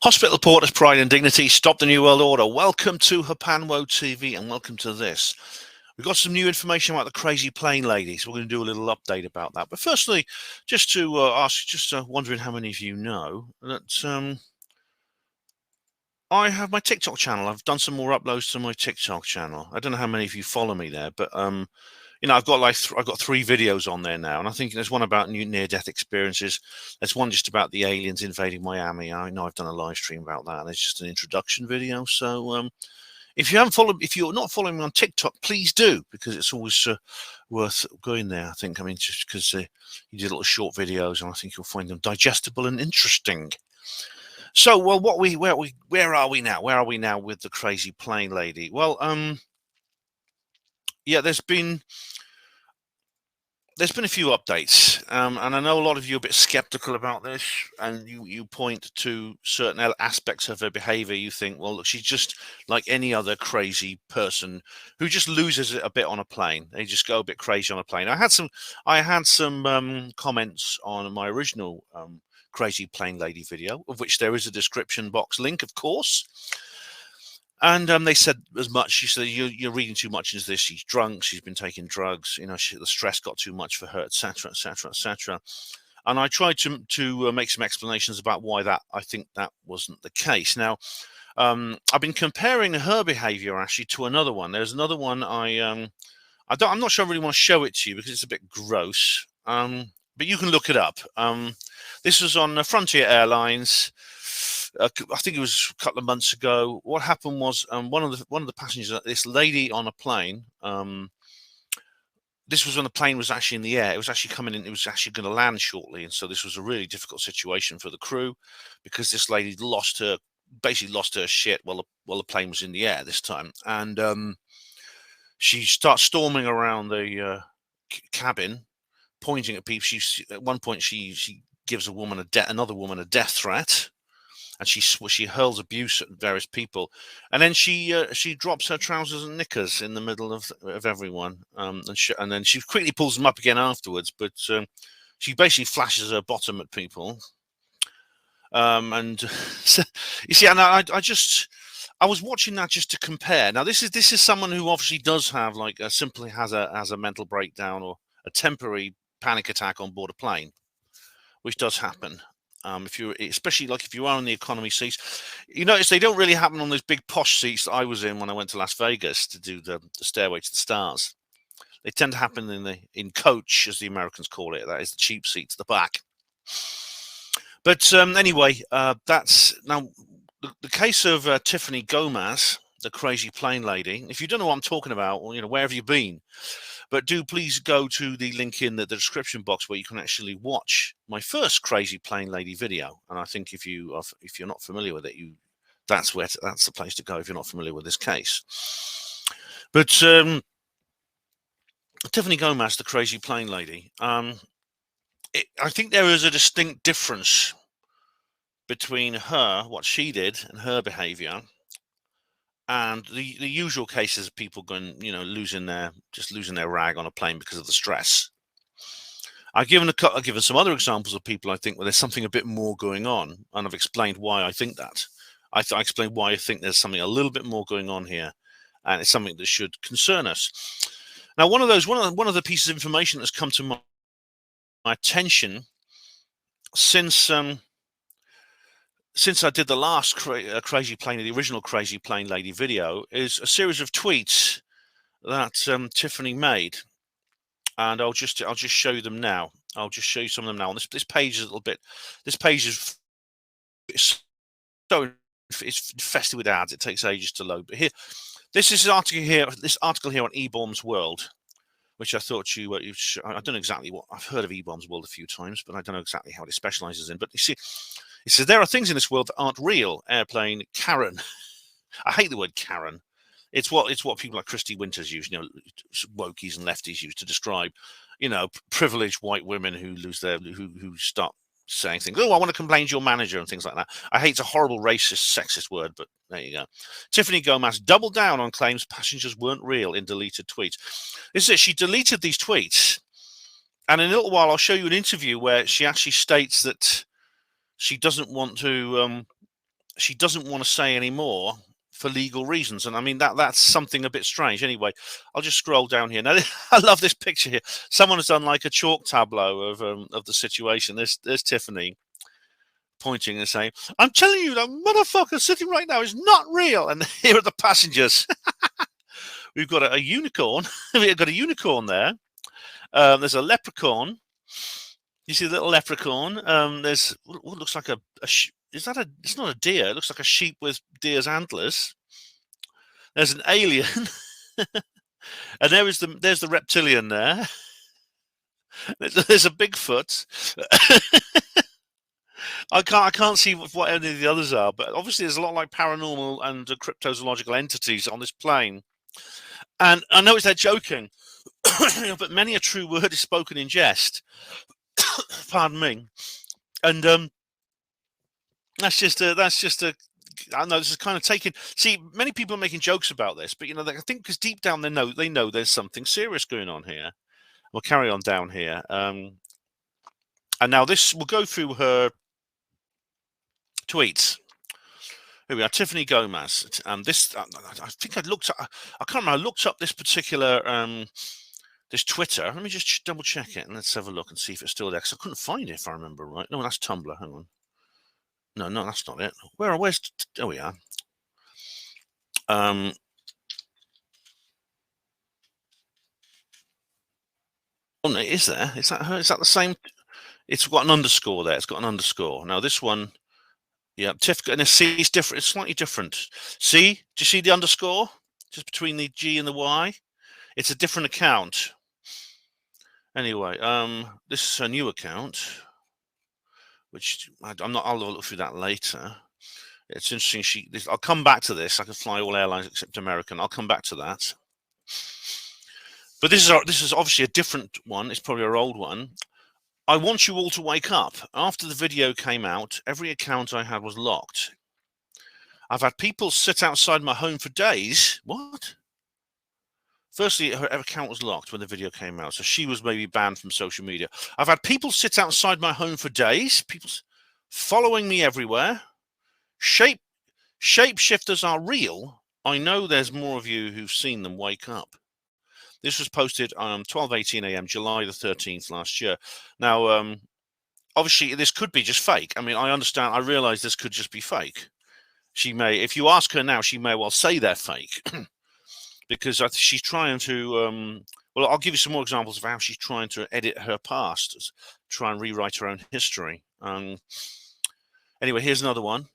Hospital Porters, Pride and Dignity, Stop the New World Order. Welcome to Hapanwo TV and welcome to this. We've got some new information about the crazy plane lady, so we're going to do a little update about that. But firstly, just to ask, wondering how many of you know that I have my TikTok channel. I've done some more uploads to my TikTok channel. I don't know how many of you follow me there, but you know, I've got I've got 3 videos on there now, and I think there's one about near-death experiences. There's one just about the aliens invading Miami. I know I've done a live stream about that. There's just an introduction video. So if you're not following me on TikTok, please do, because it's always worth going there. I think, I mean, just because you do little short videos, and I think you'll find them digestible and interesting. So, well, where are we now? Where are we now with the crazy plane lady? Well, yeah, there's been a few updates, and I know a lot of you are a bit skeptical about this, and you point to certain aspects of her behavior. You think, well, look, she's just like any other crazy person who just loses it a bit on a plane. They just go a bit crazy on a plane. I had some comments on my original crazy plane lady video, of which there is a description box link, of course. And they said as much. She said, you're reading too much into this. She's drunk. She's been taking drugs. You know, the stress got too much for her, etc., etc., etc. And I tried to make some explanations about why I think that wasn't the case. Now, I've been comparing her behaviour actually to another one. There's another one I'm not sure I really want to show it to you because it's a bit gross. But you can look it up. This was on Frontier Airlines. I think it was a couple of months ago. What happened was one of the passengers, this lady on a plane. This was when the plane was actually in the air. It was actually coming in. It was actually going to land shortly, and so this was a really difficult situation for the crew because this lady basically lost her shit while the plane was in the air this time, and she starts storming around the cabin, pointing at people. At one point she gives another woman a death threat. And she hurls abuse at various people, and then she drops her trousers and knickers in the middle of everyone, and then she quickly pulls them up again afterwards. But she basically flashes her bottom at people, and so, you see, and I was watching that just to compare. Now this is someone who obviously does have simply has a mental breakdown or a temporary panic attack on board a plane, which does happen. Especially if you are in the economy seats, you notice they don't really happen on those big posh seats that I was in when I went to Las Vegas to do the Stairway to the Stars. They tend to happen in coach, as the Americans call it. That is the cheap seats at the back. But anyway, that's now the case of Tiffany Gomas, the crazy plane lady. If you don't know what I'm talking about, well, you know, where have you been? But do please go to the link in the description box where you can actually watch my first crazy plane lady video. And I think if you're not familiar with it, that's the place to go if you're not familiar with this case. But Tiffany Gomas, the crazy plane lady, I think there is a distinct difference between what she did and her behavior, and the usual cases of people going, you know, losing their rag on a plane because of the stress. I've given some other examples of people I think where there's something a bit more going on, and I've explained why I think that. I explained why I think there's something a little bit more going on here, and it's something that should concern us. Now, one of the pieces of information that's come to my attention since I did the last the original crazy plane lady video, is a series of tweets that Tiffany made, and I'll just show you them now. I'll just show you some of them now. And this page is a little bit. This page is it's infested with ads. It takes ages to load. But here, this article here on E-Bombs World, which I thought I don't know exactly what I've heard of E-Bombs World a few times, but I don't know exactly how it specializes in. But you see. It says, there are things in this world that aren't real. Airplane Karen. I hate the word Karen. It's what people like Christy Winters use, you know, wokies and lefties use to describe, you know, privileged white women who start saying things. Oh, I want to complain to your manager and things like that. I hate, it's a horrible racist, sexist word, but there you go. Tiffany Gomas doubled down on claims passengers weren't real in deleted tweets. This is it. She deleted these tweets, and in a little while I'll show you an interview where she actually states that she doesn't want to she doesn't want to say any more for legal reasons. And I mean, that's something a bit strange. Anyway, I'll just scroll down here. Now, I love this picture here. Someone has done like a chalk tableau of the situation. There's Tiffany pointing and saying, "I'm telling you, that motherfucker sitting right now is not real." And here are the passengers. We've got a unicorn. We've got a unicorn there. There's a leprechaun. You see the little leprechaun. There's what looks like is that a? It's not a deer. It looks like a sheep with deer's antlers. There's an alien, and there's the reptilian there. There's a Bigfoot. I can't see what any of the others are, but obviously there's a lot like paranormal and cryptozoological entities on this plane. And I know they're joking, but many a true word is spoken in jest. Pardon me. And that's just a. I know this is kind of taking. See, many people are making jokes about this, but I think because deep down they know there's something serious going on here. We'll carry on down here. And now this will go through her tweets. Here we are, Tiffany Gomas. This I think I can't remember. I looked up this particular this Twitter. Let me just double check it and let's have a look and see if it's still there. Because I couldn't find it if I remember right. No, that's Tumblr. Hang on. No, that's not it. Where's? There we are. Oh, no, is there? Is that her? Is that the same? It's got an underscore there. It's got an underscore. Now this one, yeah, Tiff, and it's different. It's slightly different. See? Do you see the underscore just between the G and the Y? It's a different account. Anyway, this is her new account, which I'm not. I'll look through that later. It's interesting. I'll come back to this. I can fly all airlines except American. I'll come back to that. But this is obviously a different one. It's probably our old one. I want you all to wake up. After the video came out, every account I had was locked. I've had people sit outside my home for days. What? Firstly, her account was locked when the video came out, so she was maybe banned from social media. I've had people sit outside my home for days. People following me everywhere. Shapeshifters are real. I know there's more of you who've seen them. Wake up. This was posted on 12:18 a.m. July the 13th last year. Now, obviously, this could be just fake. I mean, I understand. I realize this could just be fake. She may, if you ask her now, she may well say they're fake because she's trying to. Well, I'll give you some more examples of how she's trying to edit her past, try and rewrite her own history. Anyway, here's another one.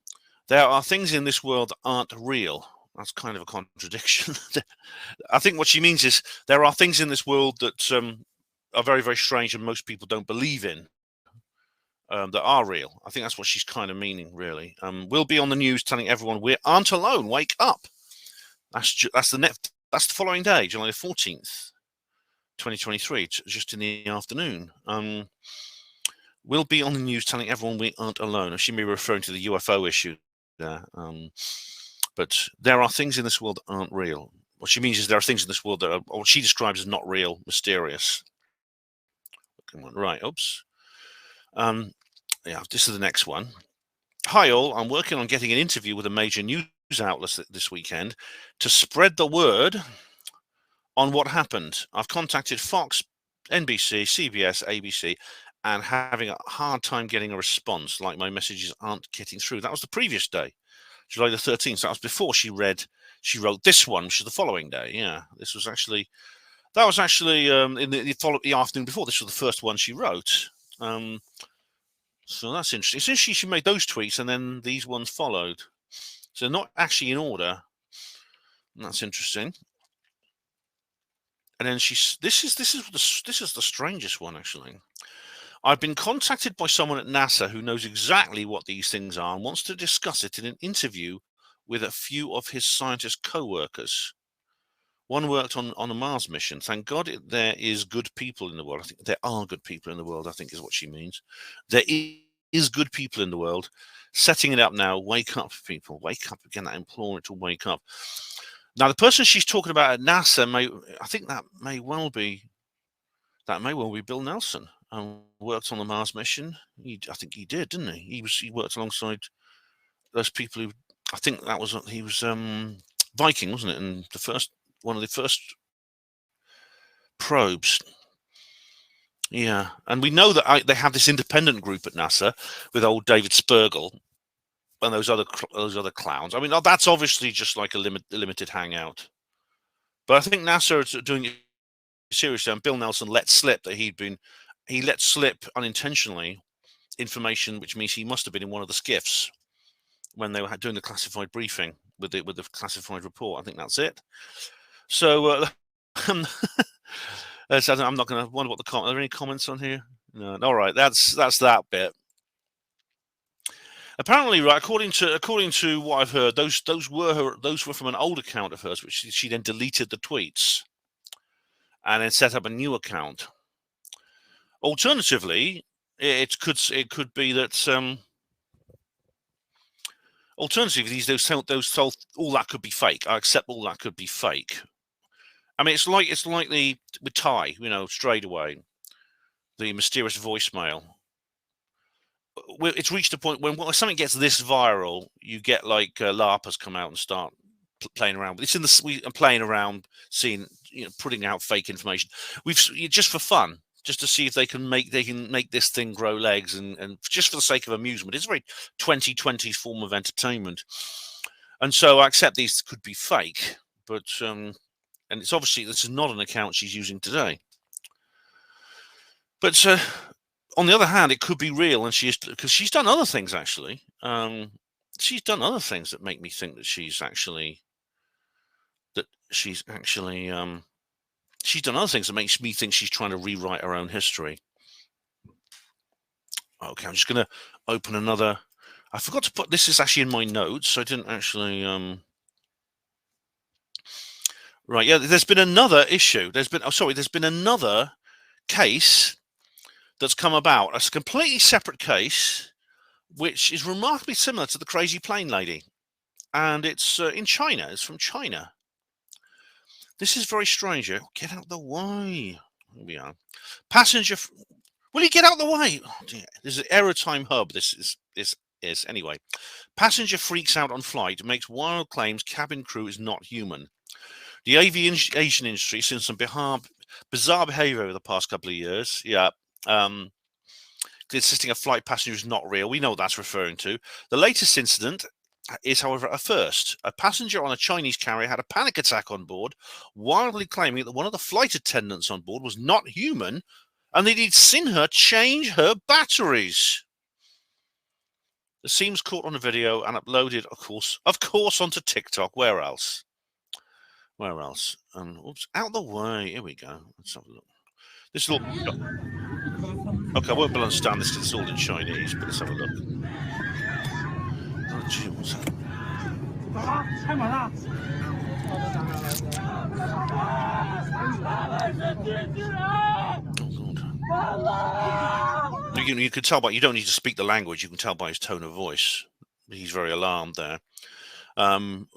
There are things in this world that aren't real. That's kind of a contradiction. I think what she means is there are things in this world that are very, very strange and most people don't believe in that are real. I think that's what she's kind of meaning, really. We'll be on the news telling everyone we aren't alone. Wake up. That's the following day, July 14th, 2023, just in the afternoon. We'll be on the news telling everyone we aren't alone. She may be referring to the UFO issue there. But there are things in this world that aren't real. What she means is there are things in this world that are what she describes as not real, mysterious. Right, oops. Yeah, this is the next one. Hi all, I'm working on getting an interview with a major news outlet this weekend to spread the word on what happened. I've contacted Fox, NBC, CBS, ABC, and having a hard time getting a response, like my messages aren't getting through. That was the previous day. July the 13th. So that was before she wrote this one, which is the following day. Yeah, that was actually in the afternoon before. This was the first one she wrote. So that's interesting. Since she made those tweets and then these ones followed, so not actually in order. That's interesting. And then this is the strangest one actually. I've been contacted by someone at NASA who knows exactly what these things are and wants to discuss it in an interview with a few of his scientist co-workers. One worked on a Mars mission. Thank God there is good people in the world. I think there are good people in the world, I think is what she means. There is good people in the world. Setting it up now. Wake up, people. Wake up again. I implore it to wake up. Now, the person she's talking about at NASA may well be Bill Nelson. Worked on the Mars mission. I think he did, didn't he? He worked alongside those people who, I think that was he was Viking, wasn't it? And one of the first probes. Yeah, and we know that they have this independent group at NASA with old David Spergel and those other clowns. I mean, that's obviously just like a limited hangout. But I think NASA is doing it seriously. And Bill Nelson let slip that he let slip unintentionally information, which means he must have been in one of the skiffs when they were doing the classified briefing with the classified report. I think that's it. So I'm not going to wonder what are there any comments on here? No. All right, that's that bit. Apparently, right, according to what I've heard, those were from an old account of hers, which she then deleted the tweets and then set up a new account. Alternatively, it could be that alternatively those all that could be fake. I accept all that could be fake. I mean, it's like with Ty, straight away, the mysterious voicemail. It's reached a point when something gets this viral, you get like LARPers come out and start playing around with it's playing around, seeing, putting out fake information. We've just for fun, just to see if they can make this thing grow legs, and just for the sake of amusement. It's a very 2020s form of entertainment, and so I accept these could be fake, but and it's obviously this is not an account she's using today. But on the other hand, it could be real, and because she's done other things actually. She's done other things that make me think that she's actually she's done other things that makes me think she's trying to rewrite her own history. Okay, I'm just going to open another. I forgot to put this is actually in my notes, so I didn't actually. Right, yeah. There's been another issue. There's been another case that's come about. It's a completely separate case, which is remarkably similar to the crazy plane lady, and it's in China. It's from China. This is very strange. Get out the way. Here we are. Passenger. Will you get out the way? Oh, dear. This is an error time hub. This is anyway. Passenger freaks out on flight, makes wild claims cabin crew is not human. The aviation industry has seen some bizarre behavior over the past couple of years. Yeah. Insisting a flight passenger is not real. We know what that's referring to. The latest incident is, however, a first. A passenger on a Chinese carrier had a panic attack on board, wildly claiming that one of the flight attendants on board was not human and that he'd seen her change her batteries. The scene's caught on a video and uploaded, of course, onto TikTok. Where else? Oops, out the way. Here we go. Let's have a look. This will. Okay, I won't be able to understand this because it's all in Chinese, but let's have a look. Oh, gee, what's that? Oh, God. You can tell by, you don't need to speak the language, you can tell by his tone of voice. He's very alarmed there. And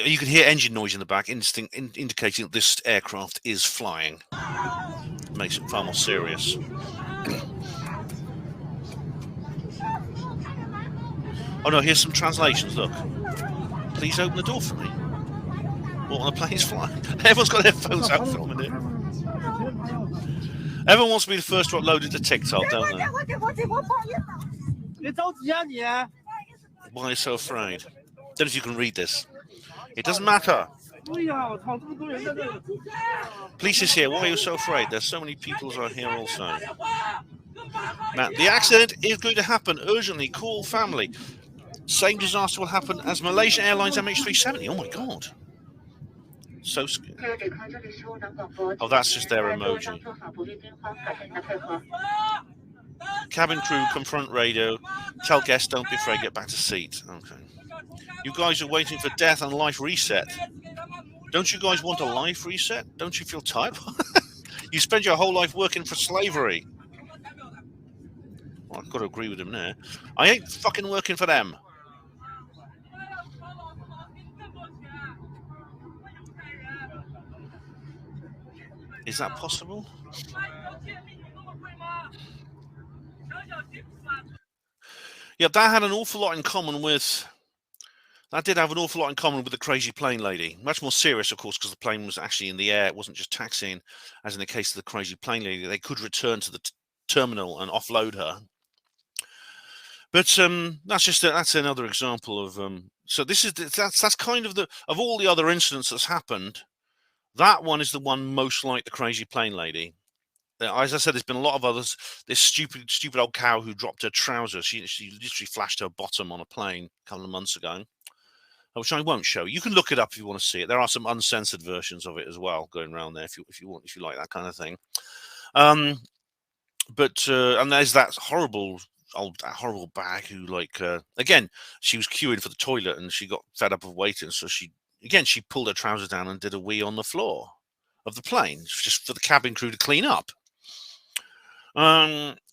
you can hear engine noise in the back, indicating that this aircraft is flying. It makes it far more serious. Oh no, here's some translations. Look. Please open the door for me. What, on the plane's flying? Everyone's got their phones out filming it. Everyone wants to be the first to upload it to TikTok, don't they? Why are you so afraid? Don't know if you can read this. It doesn't matter. Police is here. Why are you so afraid? There's so many people are here also. Now, the accident is going to happen urgently. Call family. Same disaster will happen as Malaysian Airlines MH370. Oh my God. So scary. Oh, that's just their emoji. Cabin crew confront radio. Tell guests don't be afraid, get back to seat. Okay. You guys are waiting for death and life reset. Don't you guys want a life reset? Don't you feel tired? You spend your whole life working for slavery. Well, I've got to agree with him there. I ain't fucking working for them. Is that possible? Yeah, that had an awful lot in common with. That did have an awful lot in common with the crazy plane lady. Much more serious, of course, because the plane was actually in the air. It wasn't just taxiing, as in the case of the crazy plane lady. They could return to the terminal and offload her. But that's another example of. So that's kind of of all the other incidents that's happened. That one is the one most like the crazy plane lady. As I said, there's been a lot of others. This stupid old cow who dropped her trousers. She literally flashed her bottom on a plane a couple of months ago, which I won't show. You can look it up if you want to see it. There are some uncensored versions of it as well going around there if you like that kind of thing. But and there's that horrible bag who again, she was queuing for the toilet and she got fed up of waiting, so she pulled her trousers down and did a wee on the floor of the plane just for the cabin crew to clean up.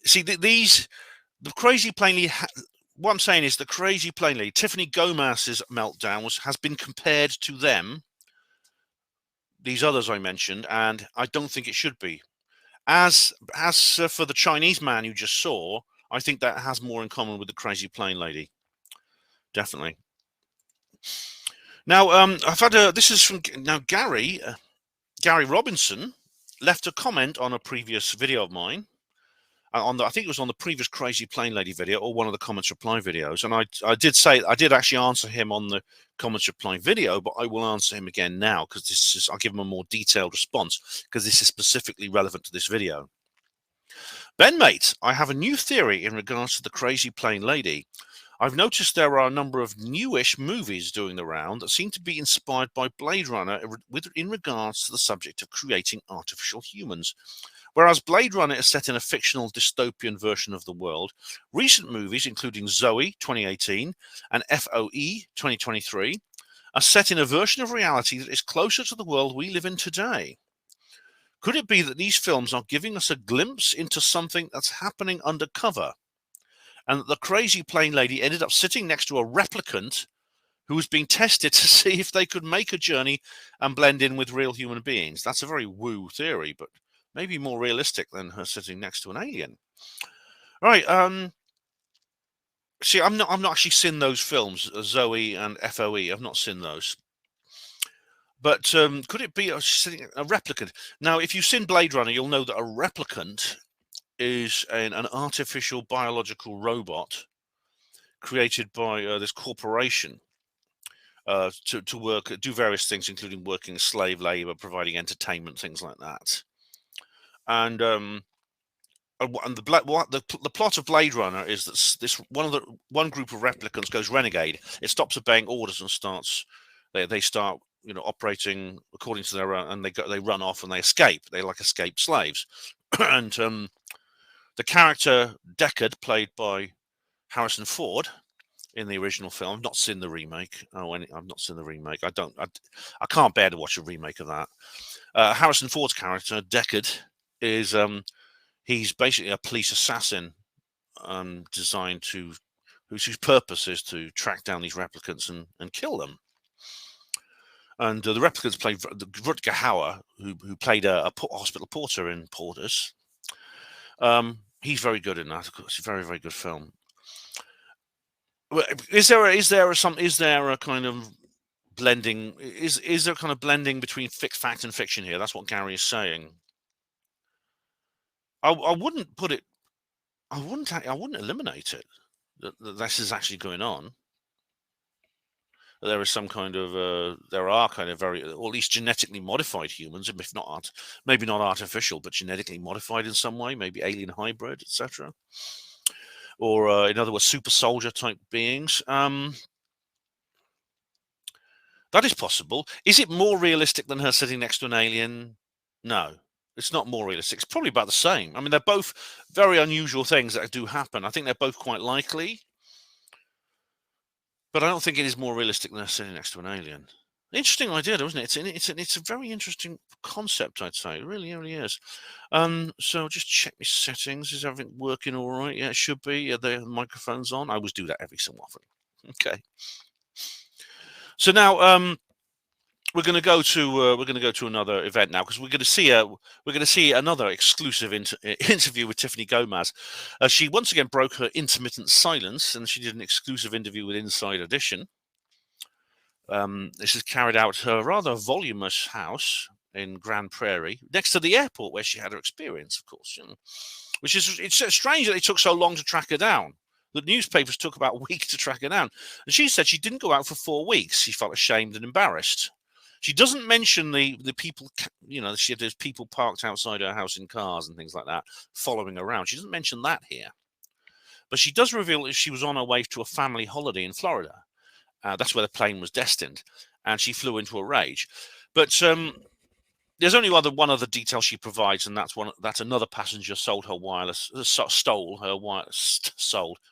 See, the crazy plane. What I'm saying is the crazy plane lady, Tiffany Gomas's meltdown has been compared to them, these others I mentioned, and I don't think it should be. As for the Chinese man you just saw, I think that has more in common with the crazy plane lady. Definitely. Now, I've had this is from Gary Robinson left a comment on a previous video of mine. I think it was on the previous crazy plane lady video or one of the comments reply videos, and I did actually answer him on the comments reply video, but I will answer him again now because I'll give him a more detailed response because this is specifically relevant to this video. Ben, mate, I have a new theory in regards to the crazy plane lady. I've noticed there are a number of newish movies doing the round that seem to be inspired by Blade Runner in regards to the subject of creating artificial humans. Whereas Blade Runner is set in a fictional dystopian version of the world, recent movies, including Zoe 2018 and FOE 2023, are set in a version of reality that is closer to the world we live in today. Could it be that these films are giving us a glimpse into something that's happening undercover, and that the crazy plane lady ended up sitting next to a replicant who was being tested to see if they could make a journey and blend in with real human beings? That's a very woo theory, but maybe more realistic than her sitting next to an alien. All right. See, I'm not actually seen those films, Zoe and FOE. I've not seen those. But could it be a replicant? Now, if you've seen Blade Runner, you'll know that a replicant is an artificial biological robot created by this corporation to work, do various things, including working slave labor, providing entertainment, things like that. And the plot of Blade Runner is that this one group of replicants goes renegade. It stops obeying orders and they start operating according to their own, and they run off and they escape. They like escaped slaves. And the character Deckard, played by Harrison Ford in the original film. I've not seen the remake. I've not seen the remake. I can't bear to watch a remake of that. Harrison Ford's character Deckard is he's basically a police assassin, designed to whose purpose is to track down these replicants and kill them. And the replicants played Rutger Hauer, who played a hospital porter in Porters. He's very good in that. Of course, it's a very, very good film. Is there a kind of blending? Is there kind of blending between fact and fiction here? That's what Gary is saying. I wouldn't put it. I wouldn't eliminate it. That this is actually going on. There is some kind of there are kind of very, or at least genetically modified humans, if not maybe not artificial, but genetically modified in some way, maybe alien hybrid, etc. Or in other words, super soldier type beings. That is possible. Is it more realistic than her sitting next to an alien? No, it's not more realistic. It's probably about the same. I mean, they're both very unusual things that do happen. I think they're both quite likely. But I don't think it is more realistic than sitting next to an alien. Interesting idea, isn't it? It's a very interesting concept, I'd say. It really, really is. So just check my settings. Is everything working all right? Yeah, it should be. Yeah, the microphone's on. I always do that every so often. Okay. So now, we're going to go to another event now, because we're going to see another exclusive interview with Tiffany Gomas. She once again broke her intermittent silence, and she did an exclusive interview with Inside Edition. This is carried out at her rather voluminous house in Grand Prairie, next to the airport where she had her experience, of course. Which is, it's strange that it took so long to track her down. The newspapers took about a week to track her down. And she said she didn't go out for 4 weeks. She felt ashamed and embarrassed. She doesn't mention the people, there's people parked outside her house in cars and things like that, following her around. She doesn't mention that here. But she does reveal that she was on her way to a family holiday in Florida. That's where the plane was destined. And she flew into a rage. But there's only one other detail she provides, and that's another passenger stole her wireless.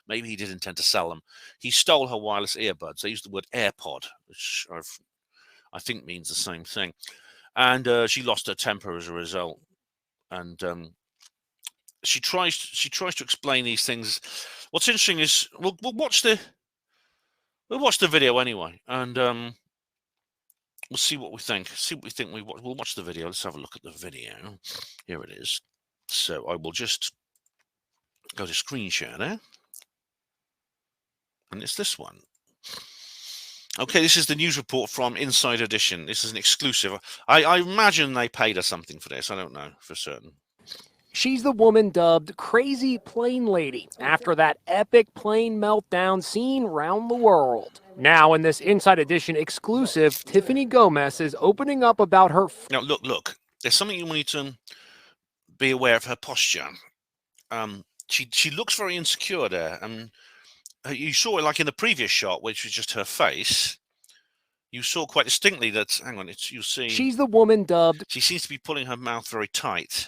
Maybe he did intend to sell them. He stole her wireless earbuds. They used the word AirPod, which I think means the same thing. And she lost her temper as a result. And she tries to explain these things. What's interesting is we'll watch the video anyway, and we'll see what we think. We'll watch the video. Let's have a look at the video. Here it is. So I will just go to screen share there. And it's this one. Okay, this is the news report from Inside Edition. This is an exclusive. I imagine they paid her something for this. I don't know for certain. She's the woman dubbed Crazy Plane Lady after that epic plane meltdown seen round the world. Now, in this Inside Edition exclusive, Tiffany Gomas is opening up about her... Now, look. There's something you need to be aware of her posture. She looks very insecure there. And you saw it like in the previous shot, which was just her face. You saw quite distinctly that, hang on, you see... She's the woman dubbed... She seems to be pulling her mouth very tight.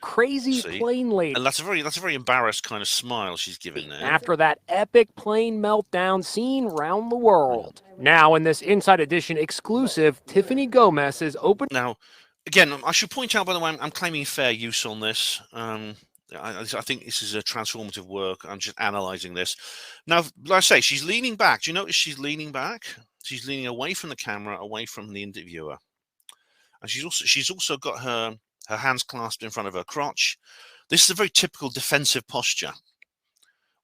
Crazy Plane Lady. And that's a very embarrassed kind of smile she's giving there. After that epic plane meltdown seen round the world. Now, in this Inside Edition exclusive, Tiffany Gomas is open... Now, again, I should point out, by the way, I'm claiming fair use on this. I think this is a transformative work. I'm just analysing this. Now, like I say, she's leaning back. Do you notice she's leaning back? She's leaning away from the camera, away from the interviewer. And she's also got her hands clasped in front of her crotch. This is a very typical defensive posture,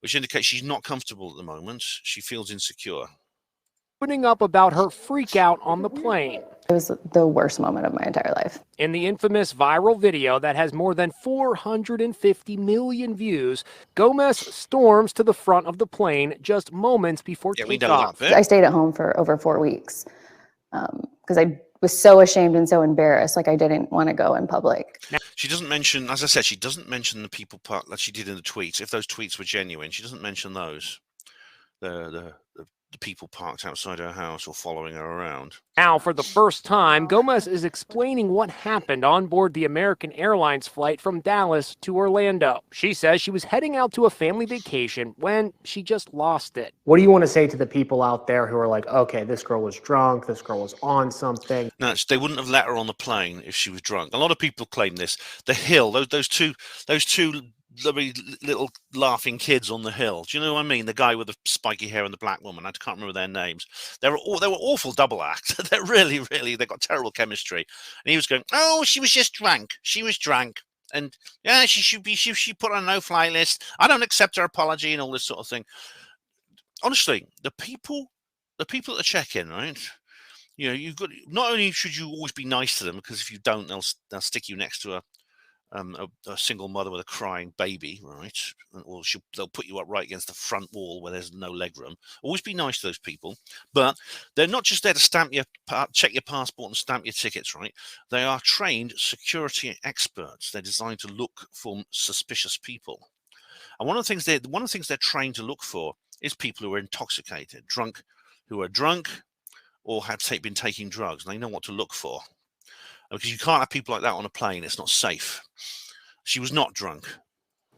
which indicates she's not comfortable at the moment. She feels insecure. Opening up about her freak out on the plane. It was the worst moment of my entire life. In the infamous viral video that has more than 450 million views, Gomas storms to the front of the plane just moments before takeoff. I stayed at home for over 4 weeks because I was so ashamed and so embarrassed. Like, I didn't want to go in public. She doesn't mention, as I said, she doesn't mention the people part that she did in the tweets. If those tweets were genuine, she doesn't mention those. The people parked outside her house or following her around. Now, for the first time, Gomas is explaining what happened on board the American Airlines flight from Dallas to Orlando. She says she was heading out to a family vacation when she just lost it. What do you want to say to the people out there who are like, okay, this girl was drunk, this girl was on something? No, they wouldn't have let her on the plane if she was drunk. A lot of people claim this. The hill, those two little laughing kids on the hill. Do you know what I mean? The guy with the spiky hair and the black woman. I can't remember their names. They were awful double acts. They're really, they got terrible chemistry. And he was going, "Oh, she was just drunk. She was drunk. And yeah, she put on a no-fly list. I don't accept her apology," and all this sort of thing. Honestly, the people at the check-in, right? You know, you've got, not only should you always be nice to them, because if you don't, they'll stick you next to a single mother with a crying baby, right? Or they'll put you up right against the front wall where there's no leg room. Always be nice to those people. But they're not just there to check your passport and stamp your tickets, right? They are trained security experts. They're designed to look for suspicious people. And one of the things they're trained to look for is people who are intoxicated, who are drunk or have been taking drugs. And they know what to look for. Because you can't have people like that on a plane. It's not safe. She was not drunk.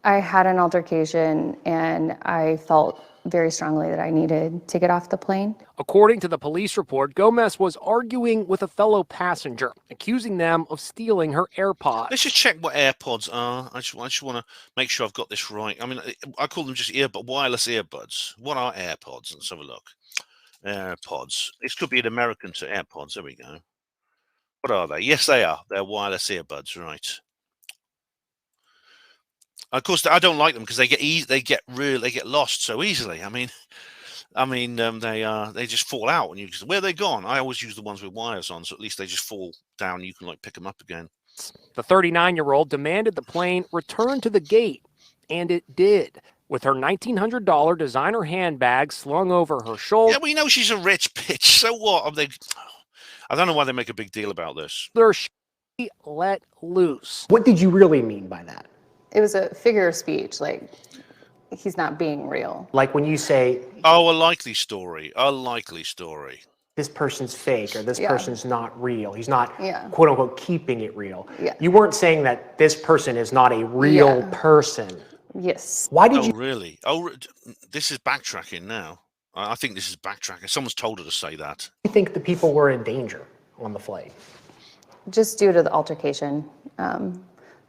I had an altercation, and I felt very strongly that I needed to get off the plane. According to the police report, Gomas was arguing with a fellow passenger, accusing them of stealing her AirPods. Let's just check what AirPods are. I just want to make sure I've got this right. I mean, I call them just wireless earbuds. What are AirPods? Let's have a look. AirPods. This could be an American to AirPods. There we go. What are they? Yes, they are. They're wireless earbuds, right? Of course, I don't like them because they get lost so easily. They just fall out and where are they gone? I always use the ones with wires on, so at least they just fall down and you can like pick them up again. The 39-year-old demanded the plane return to the gate, and it did, with her $1,900 designer handbag slung over her shoulder. Yeah, we know she's a rich bitch. So what? I don't know why they make a big deal about this. She let loose. What did you really mean by that? It was a figure of speech, like he's not being real. Like when you say, oh, a likely story, this person's fake or this Yeah. person's not real. He's not, Yeah. quote unquote, keeping it real. Yeah. You weren't saying that this person is not a real Yeah. person. Yes. Why did Oh, you really? Oh, this is backtracking now. I think this is backtracking. Someone's told her to say that. think the people were in danger on the flight? Just due to the altercation. I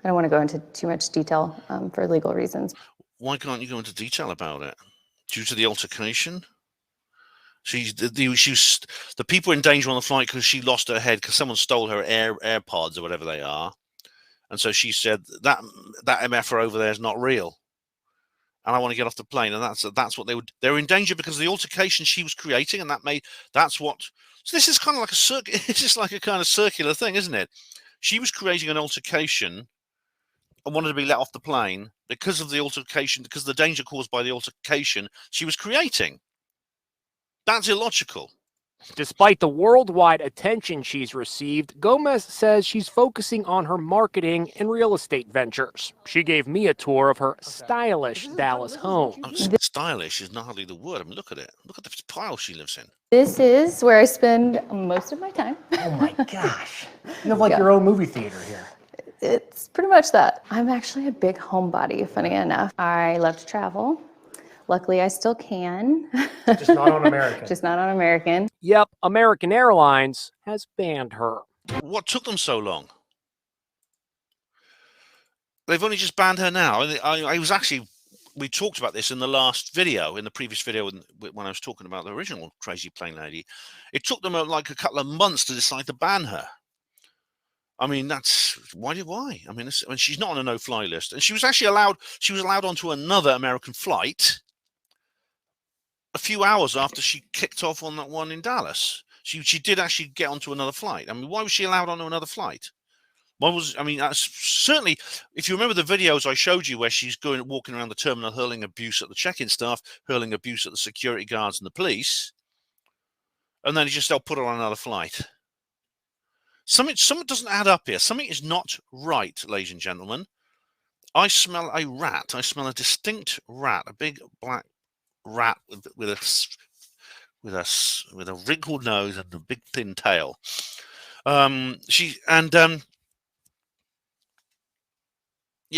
don't want to go into too much detail for legal reasons. Why can't you go into detail about it? Due to the altercation? The people in danger on the flight because she lost her head because someone stole her AirPods or whatever they are, and so she said that MFer over there is not real, and I want to get off the plane, and that's what they're in danger because of the altercation she was creating, and that's what. So this is kind of like it's just like a kind of circular thing, isn't it? She was creating an altercation and wanted to be let off the plane because of the altercation, because of the danger caused by the altercation she was creating. That's illogical. Despite the worldwide attention she's received, Gomas says she's focusing on her marketing and real estate ventures. She gave me a tour of her stylish Dallas home. Stylish is not hardly the word. I mean, look at it. Look at the pile she lives in. This is where I spend most of my time. Oh my gosh. You have like your own movie theater here. It's pretty much that. I'm actually a big homebody, funny enough. I love to travel. Luckily, I still can. Just not on American. Just not on American. Yep, American Airlines has banned her. What took them so long? They've only just banned her now. We talked about this in the last video, in the previous video when I was talking about the original crazy plane lady. It took them like a couple of months to decide to ban her. I mean, why? I mean, she's not on a no-fly list, and she was allowed onto another American flight a few hours after she kicked off on that one in Dallas. She did actually get onto another flight. I mean, why was she allowed onto another flight? Certainly, if you remember the videos I showed you where she's walking around the terminal, hurling abuse at the check-in staff, hurling abuse at the security guards and the police, and then they'll put her on another flight. Something doesn't add up here. Something is not right, ladies and gentlemen. I smell a rat. I smell a distinct rat, a big black rat with a wrinkled nose and a big thin tail. Yeah,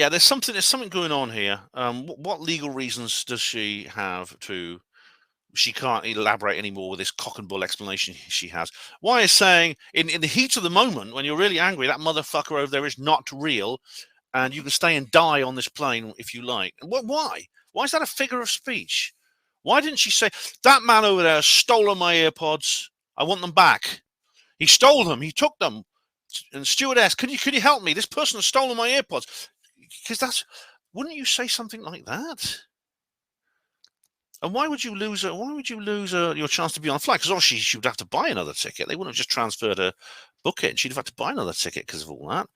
there's something going on here. What legal reasons does she have to? She can't elaborate anymore with this cock and bull explanation she has. Why is saying in the heat of the moment when you're really angry, that motherfucker over there is not real, and you can stay and die on this plane if you like. Why? Why is that a figure of speech? Why didn't she say, that man over there stole my AirPods, I want them back. He stole them, he took them. And stewardess, could you help me? This person has stolen my AirPods. Because wouldn't you say something like that? And why would you lose your chance to be on a flight? Because obviously she would have to buy another ticket. They wouldn't have just transferred her booking. She'd have had to buy another ticket because of all that.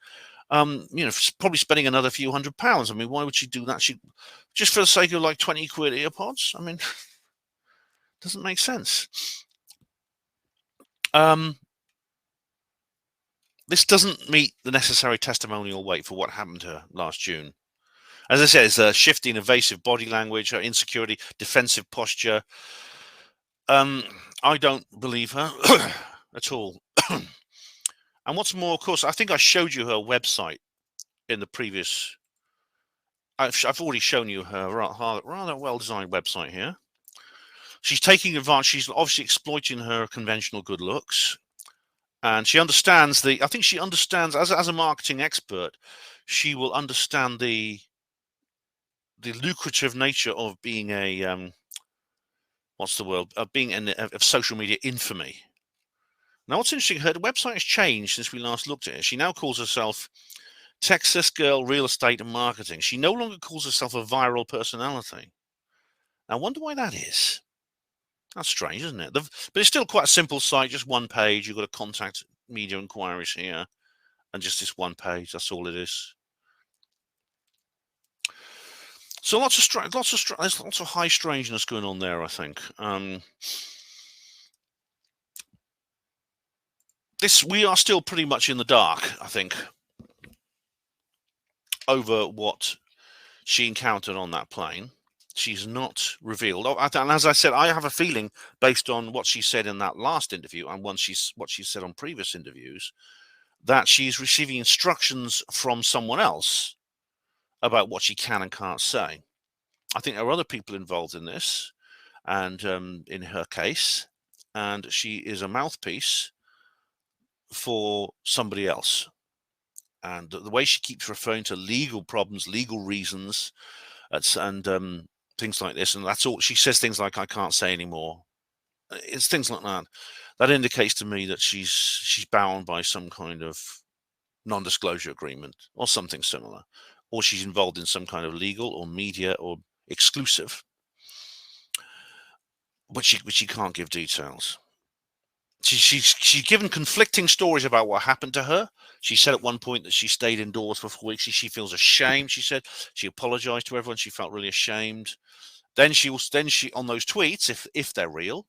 Probably spending another few £100. I mean, why would she do that? She just for the sake of like 20 quid AirPods. I mean, doesn't make sense. This doesn't meet the necessary testimonial weight for what happened to her last June. As I said, it's a shifting, evasive body language, her insecurity, defensive posture. I don't believe her at all. And what's more, of course, I think I showed you her website in the previous. I've already shown you her rather well-designed website here. She's taking advantage. She's obviously exploiting her conventional good looks, and she understands I think she understands as a marketing expert. She will understand the lucrative nature of being a what's the word, being of social media infamy. Now, what's interesting, her website has changed since we last looked at it. She now calls herself Texas Girl Real Estate and Marketing. She no longer calls herself a viral personality. I wonder why that is. That's strange, isn't it? But it's still quite a simple site, just one page. You've got to contact media inquiries here, and just this one page. That's all it is. So there's lots of high strangeness going on there, I think. We are still pretty much in the dark, I think, over what she encountered on that plane. She's not revealed. And as I said, I have a feeling, based on what she said in that last interview and what she said on previous interviews, that she's receiving instructions from someone else about what she can and can't say. I think there are other people involved in this, and in her case, and she is a mouthpiece for somebody else. And the way she keeps referring to legal problems, legal reasons, and things like this, and that's all she says. Things like, "I can't say anymore." It's things like that. That indicates to me that she's bound by some kind of non-disclosure agreement or something similar, or she's involved in some kind of legal or media or exclusive, but she can't give details. She's given conflicting stories about what happened to her. She said at one point that she stayed indoors for 4 weeks. She feels ashamed. She said she apologized to everyone. She felt really ashamed. Then she on those tweets, if they're real,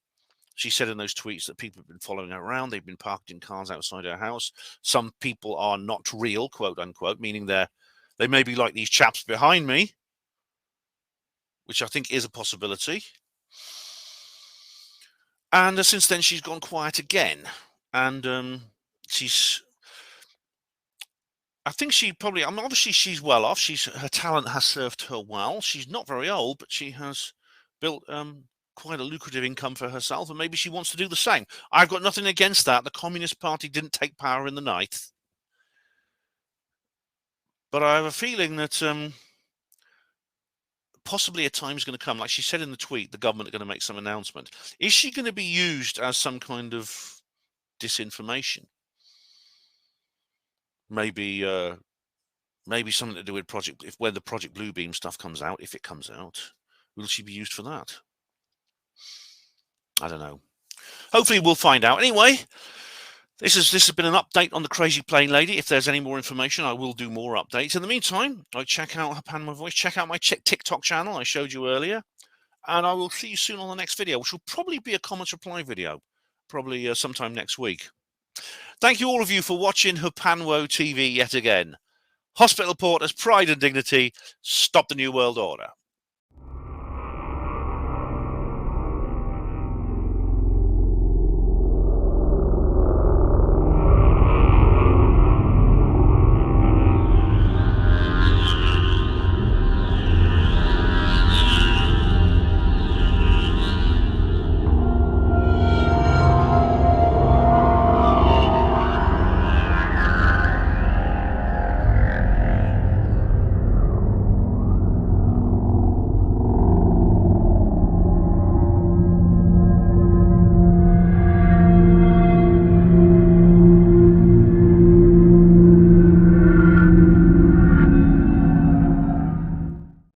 she said in those tweets that people have been following her around. They've been parked in cars outside her house. Some people are not real, quote unquote, meaning they may be like these chaps behind me, which I think is a possibility. And since then, she's gone quiet again. And I think she probably, obviously she's well off. Her talent has served her well. She's not very old, but she has built quite a lucrative income for herself. And maybe she wants to do the same. I've got nothing against that. The Communist Party didn't take power in the night. But I have a feeling that possibly a time is going to come, like she said in the tweet, the government are going to make some announcement. Is she going to be used as some kind of disinformation? Maybe something to do with when the Project Bluebeam stuff comes out, if it comes out, will she be used for that? I don't know. Hopefully we'll find out. Anyway, this has been an update on the crazy plane lady. If there's any more information, I will do more updates. In the meantime, check out Her Panama Voice. Check out my TikTok channel I showed you earlier. And I will see you soon on the next video, which will probably be a comments reply video, probably sometime next week. Thank you all of you for watching Hupanwo TV yet again. Hospital Porters, pride and dignity. Stop the New World Order.